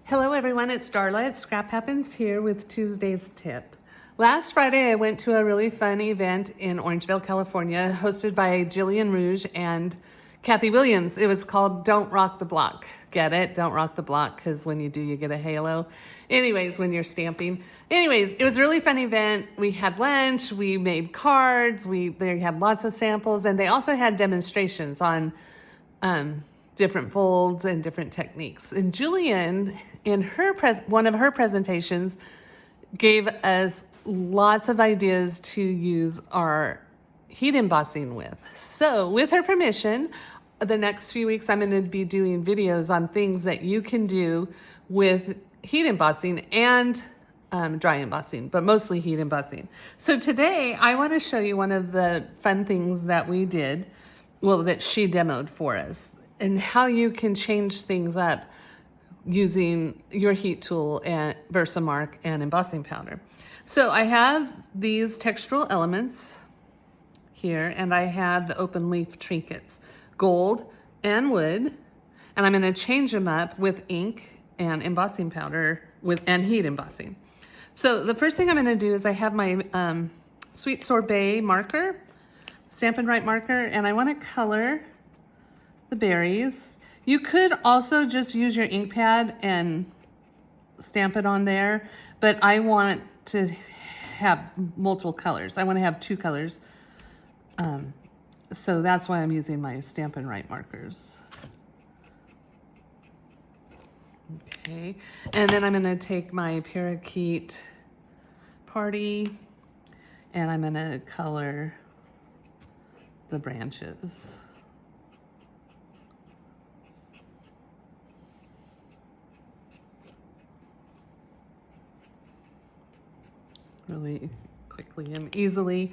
Hello everyone, it's Darla at Scrap Happens here with Tuesday's tip. Last Friday I went to a really fun event in Orangevale, California, hosted by Jillian Rouge and Kathy Williams. It was called Don't Rock the Block. Get it? Don't rock the block, because when you do, you get a halo. Anyways, when you're stamping. Anyways, it was a really fun event. We had lunch, we made cards, they had lots of samples, and they also had demonstrations on different folds and different techniques. And Jillian, in one of her presentations, gave us lots of ideas to use our heat embossing with. So with her permission, the next few weeks I'm going to be doing videos on things that you can do with heat embossing and dry embossing, but mostly heat embossing. So today I want to show you one of the fun things that we did, that she demoed for us, and how you can change things up using your heat tool and Versamark and embossing powder. So I have these textural elements here, and I have the open leaf trinkets, gold and wood, and I'm going to change them up with ink and embossing powder and heat embossing. So the first thing I'm going to do is I have my Sweet Sorbet marker, Stampin' Right marker, and I want to color the berries. You could also just use your ink pad and stamp it on there, but I want to have multiple colors. I want to have two colors. So that's why I'm using my Stampin' Right markers. Okay, and then I'm going to take my Parakeet Party and I'm going to color the branches. Really quickly and easily.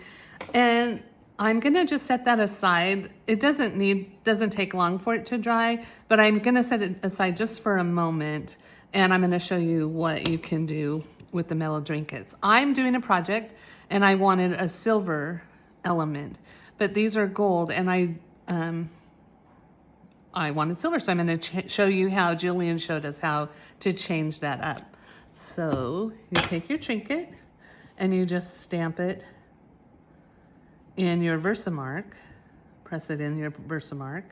And I'm gonna just set that aside. It doesn't take long for it to dry, but I'm gonna set it aside just for a moment, and I'm gonna show you what you can do with the metal trinkets. I'm doing a project and I wanted a silver element, but these are gold, and I wanted silver, so I'm gonna show you how Jillian showed us how to change that up. So you take your trinket and you just stamp it in your Versamark, press it in your Versamark,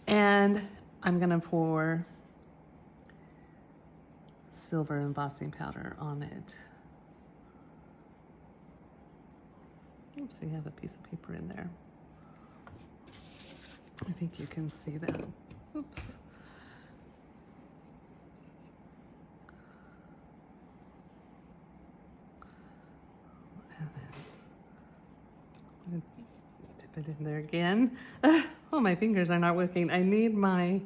and I'm gonna pour silver embossing powder on it. Oops, I have a piece of paper in there. I think you can see that. Oops. Dip it in there again. Oh, my fingers are not working. I need my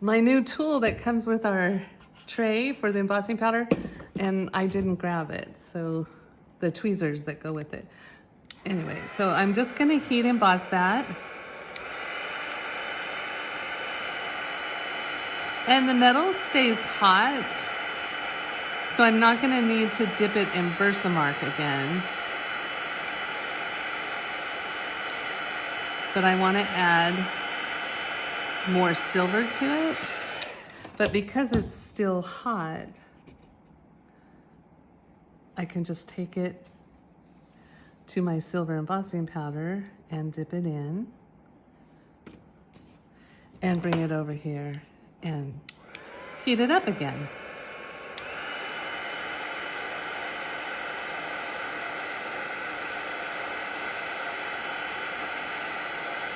my new tool that comes with our tray for the embossing powder, and I didn't grab it. So the tweezers that go with it. Anyway, so I'm just gonna heat emboss that. And the metal stays hot, so I'm not gonna need to dip it in Versamark again. But I want to add more silver to it. But because it's still hot, I can just take it to my silver embossing powder and dip it in and bring it over here and heat it up again.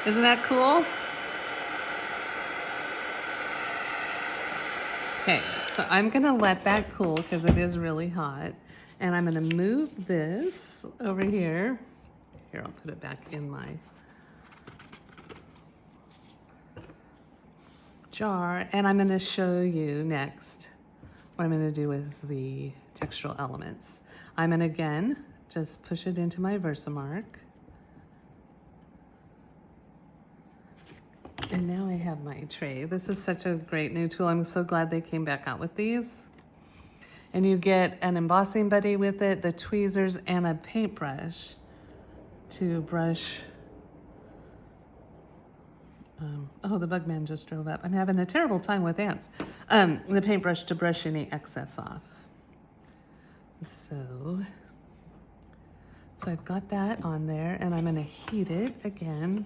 Isn't that cool? Okay, so I'm gonna let that cool because it is really hot. And I'm gonna move this over here. Here, I'll put it back in my jar. And I'm gonna show you next what I'm gonna do with the textural elements. I'm gonna, again, just push it into my Versamark. And now I have my tray. This is such a great new tool. I'm so glad they came back out with these. And you get an embossing buddy with it, the tweezers, and a paintbrush to brush Oh, the bug man just drove up. I'm having a terrible time with ants. The paintbrush to brush any excess off. So I've got that on there, and I'm gonna heat it again.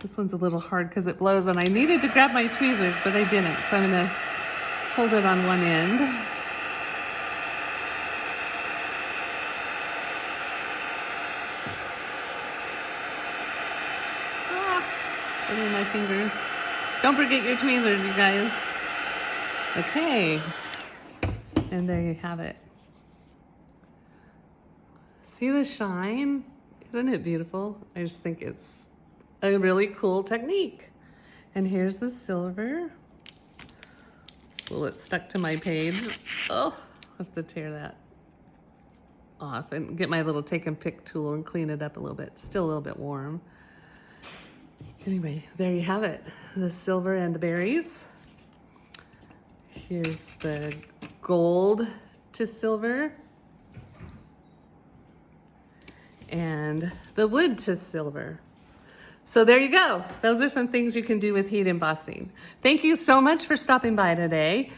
This one's a little hard because it blows, and I needed to grab my tweezers, but I didn't. So I'm gonna hold it on one end. Getting my fingers. Don't forget your tweezers, you guys. Okay. And there you have it. See the shine? Isn't it beautiful? I just think it's a really cool technique. And here's the silver. Well, it's stuck to my page. Oh, I have to tear that off and get my little take and pick tool and clean it up a little bit. Still a little bit warm. Anyway, there you have it. The silver and the berries. Here's the gold to silver. And the wood to silver. So there you go. Those are some things you can do with heat embossing. Thank you so much for stopping by today.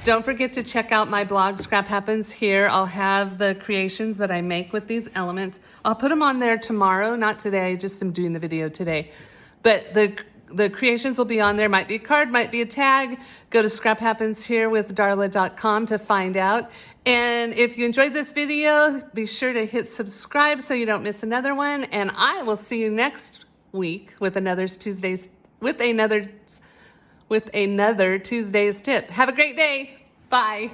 Don't forget to check out my blog, Scrap Happens here. I'll have the creations that I make with these elements. I'll put them on there tomorrow, not today, just am doing the video today. But the creations will be on there. Might be a card, might be a tag. Go to scraphappensherewithdarla.com to find out. And if you enjoyed this video, be sure to hit subscribe so you don't miss another one. And I will see you next week with another Tuesday's tip. Have a great day. Bye.